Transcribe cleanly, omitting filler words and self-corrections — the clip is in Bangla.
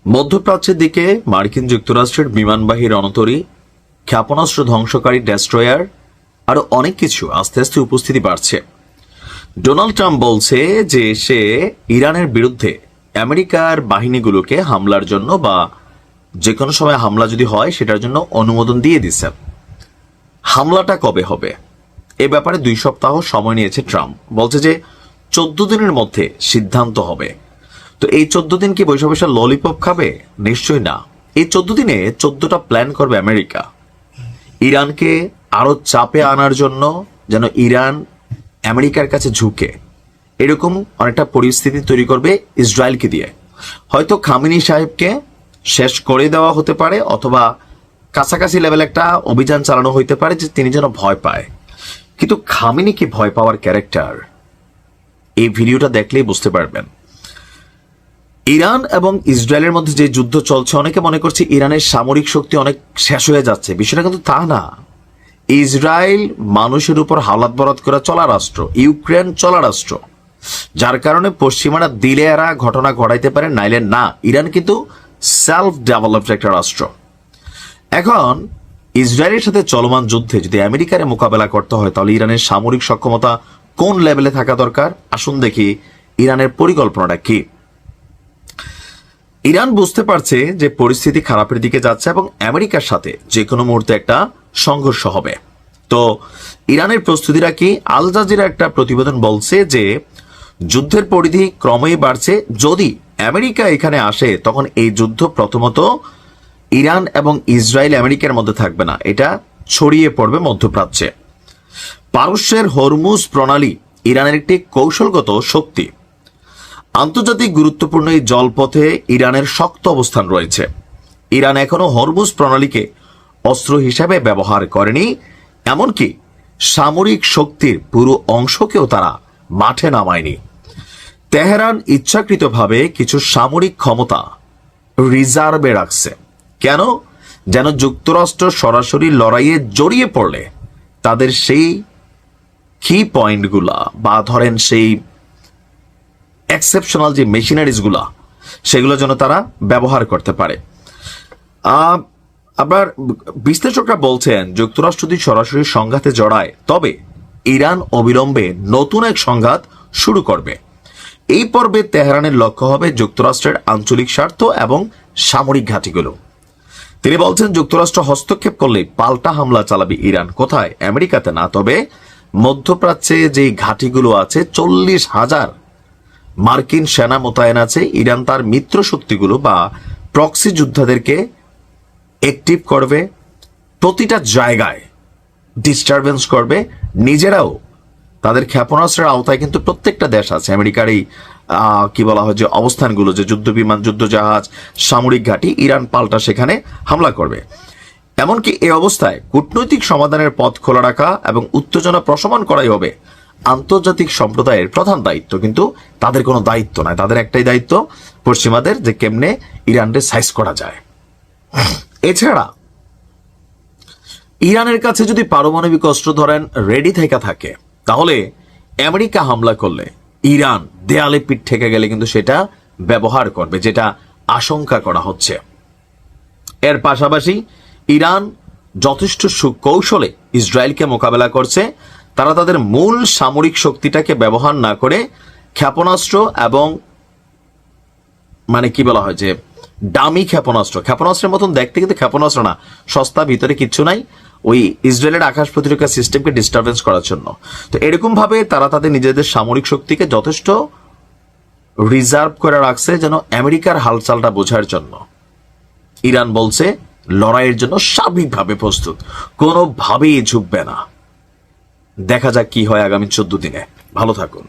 মধ্যপ্রাচ্যের দিকে মার্কিন যুক্তরাষ্ট্রের বিমানবাহী রণতরী, ক্ষেপণাস্ত্র ধ্বংসকারী ডেস্ট্রয়ার আরো অনেক কিছু আস্তে আস্তে উপস্থিতি বাড়ছে। ডোনাল্ড ট্রাম্প বলছে যে সে ইরানের বিরুদ্ধে আমেরিকার বাহিনীগুলোকে হামলার জন্য বা যে কোনো সময় হামলা যদি হয় সেটার জন্য অনুমোদন দিয়ে দিচ্ছে। হামলাটা কবে হবে এ ব্যাপারে 2 সপ্তাহ সময় নিয়েছে ট্রাম্প। বলছে যে 14 দিনের মধ্যে সিদ্ধান্ত হবে। তো এই 14 দিন কি বৈশা বৈশা ললিপপ খাবে? নিশ্চয়ই না। এই 14 দিনে 14টা প্ল্যান করবে আমেরিকা ইরানকে আরো চাপে আনার জন্য, যেন ইরান আমেরিকার কাছে ঝুঁকে। এরকম অনেকটা পরিস্থিতি তৈরি করবে ইসরায়েলকে দিয়ে। হয়তো খামেনি সাহেবকে শেষ করে দেওয়া হতে পারে, অথবা কাছাকাছি লেভেল একটা অভিযান চালানো হইতে পারে যে তিনি যেন ভয় পায়। কিন্তু খামেনি কি ভয় পাওয়ার ক্যারেক্টার? এই ভিডিওটা দেখলেই বুঝতে পারবেন। ইরান এবং ইসরায়েলের মধ্যে যে যুদ্ধ চলছে, অনেকে মনে করছে ইরানের সামরিক শক্তি অনেক শেষ হয়ে যাচ্ছে। বিষয়টা কিন্তু তা না। ইসরায়েল মানুষের উপর হাওলাত বরাত করে চলা রাষ্ট্র, ইউক্রেন চলা রাষ্ট্র, যার কারণে পশ্চিমারা দিলে এরা ঘটনা ঘটাইতে পারে, নাইলে না। ইরান কিন্তু সেলফ ডেভেলপড একটা রাষ্ট্র। এখন ইসরায়েলের সাথে চলমান যুদ্ধে যদি আমেরিকার মোকাবেলা করতে হয়, তাহলে ইরানের সামরিক সক্ষমতা কোন লেভেলে থাকা দরকার? আসুন দেখি ইরানের পরিকল্পনাটা কি। ইরান বুঝতে পারছে যে পরিস্থিতি খারাপের দিকে যাচ্ছে এবং আমেরিকার সাথে যে কোনো মুহূর্তে একটা সংঘর্ষ হবে। তো ইরানের প্রস্তুতিরা কি? আল জাজিরা একটা প্রতিবেদন বলছে যে যুদ্ধের পরিধি ক্রমেই বাড়ছে। যদি আমেরিকা এখানে আসে, তখন এই যুদ্ধ প্রথমত ইরান এবং ইসরায়েল আমেরিকার মধ্যে থাকবে না, এটা ছড়িয়ে পড়বে মধ্যপ্রাচ্যে। পারস্যের হরমুজ প্রণালী ইরানের একটি কৌশলগত শক্তি। আন্তর্জাতিক গুরুত্বপূর্ণ এই জলপথে ইরানের শক্ত অবস্থান রয়েছে। ইরান এখনো হরমুজ প্রণালীকে অস্ত্র হিসাবে ব্যবহার করেনি, এমনকি সামরিক শক্তির পুরো অংশকেও তারা মাঠে নামায়নি। তেহরান ইচ্ছাকৃতভাবে কিছু সামরিক ক্ষমতা রিজার্ভে রাখছে। কেন? যেন যুক্তরাষ্ট্র সরাসরি লড়াইয়ে জড়িয়ে পড়লে তাদের সেই কি পয়েন্টগুলা বা ধরেন সেই এক্সেপশনাল যে মেশিনারিজ গুলা, সেগুলো যেন তারা ব্যবহার করতে পারে। আবার বিশ্লেষকরা বলছেন যুক্তরাষ্ট্র যদি সরাসরি সংঘাতে জড়ায়, তবে ইরান অবিলম্বে নতুন এক সংঘাত শুরু করবে। এই পর্বে তেহরানের লক্ষ্য হবে যুক্তরাষ্ট্রের আঞ্চলিক স্বার্থ এবং সামরিক ঘাঁটিগুলো। তিনি বলছেন যুক্তরাষ্ট্র হস্তক্ষেপ করলে পাল্টা হামলা চালাবে ইরান। কোথায়? আমেরিকাতে না, তবে মধ্যপ্রাচ্যে যে ঘাঁটিগুলো আছে, 40,000 মার্কিন সেনা মোতায়েন আছে। ইরান তার মিত্র শক্তিগুলো বা প্রক্সি যোদ্ধাদেরকে অ্যাক্টিভ করবে, প্রতিটা জায়গায় ডিস্টারবেন্স করবে। নিজেরাও তাদের ক্ষেপণাস্ত্রের আওতায় কিন্তু প্রত্যেকটা দেশ আছে। আমেরিকার এই কি বলা হয় যে অবস্থানগুলো, যে যুদ্ধ বিমান, যুদ্ধ জাহাজ, সামরিক ঘাঁটি, ইরান পাল্টা সেখানে হামলা করবে। এমনকি এই অবস্থায় কূটনৈতিক সমাধানের পথ খোলা রাখা এবং উত্তেজনা প্রশমন করাই হবে আন্তর্জাতিক সম্প্রদায়ের প্রধান দায়িত্ব। কিন্তু তাদের কোনো দায়িত্ব নাই, তাদের একটাই দায়িত্ব পশ্চিমাদের, যে কেমনে ইরানকে সাইজ করা যায়। এছাড়া ইরানের কাছে যদি পারমাণবিক অস্ত্র ধরেন রেডি থেকে থাকে, তাহলে আমেরিকা হামলা করলে ইরান দেয়ালে পিঠ ঠেকে গেলে কিন্তু সেটা ব্যবহার করবে, যেটা আশঙ্কা করা হচ্ছে। এর পাশাপাশি ইরান যথেষ্ট সুকৌশলে ইসরায়েলকে মোকাবেলা করছে। তারা তাদের মূল সামরিক শক্তিটাকে ব্যবহার না করে ক্ষেপণাস্ত্র এবং মানে কি বলা হয় যে দামি ক্ষেপণাস্ত্রের মতন দেখতে, কিন্তু ক্ষেপণাস্ত্র না, সস্তা, ভিতরে কিচ্ছু নাই, ওই ইসরায়েলের আকাশ প্রতিরক্ষা সিস্টেমকে ডিস্টারবেন্স করার জন্য। তো এরকম ভাবে তারা তাদের নিজেদের সামরিক শক্তিকে যথেষ্ট রিজার্ভ করে রাখছে, যেন আমেরিকার হালচালটা বোঝার জন্য। ইরান বলছে লড়াইয়ের জন্য সার্বিকভাবে প্রস্তুত, কোনোভাবেই ঝুঁকবে না। দেখা যাক কি হয় আগামী 14 দিনে। ভালো থাকুন।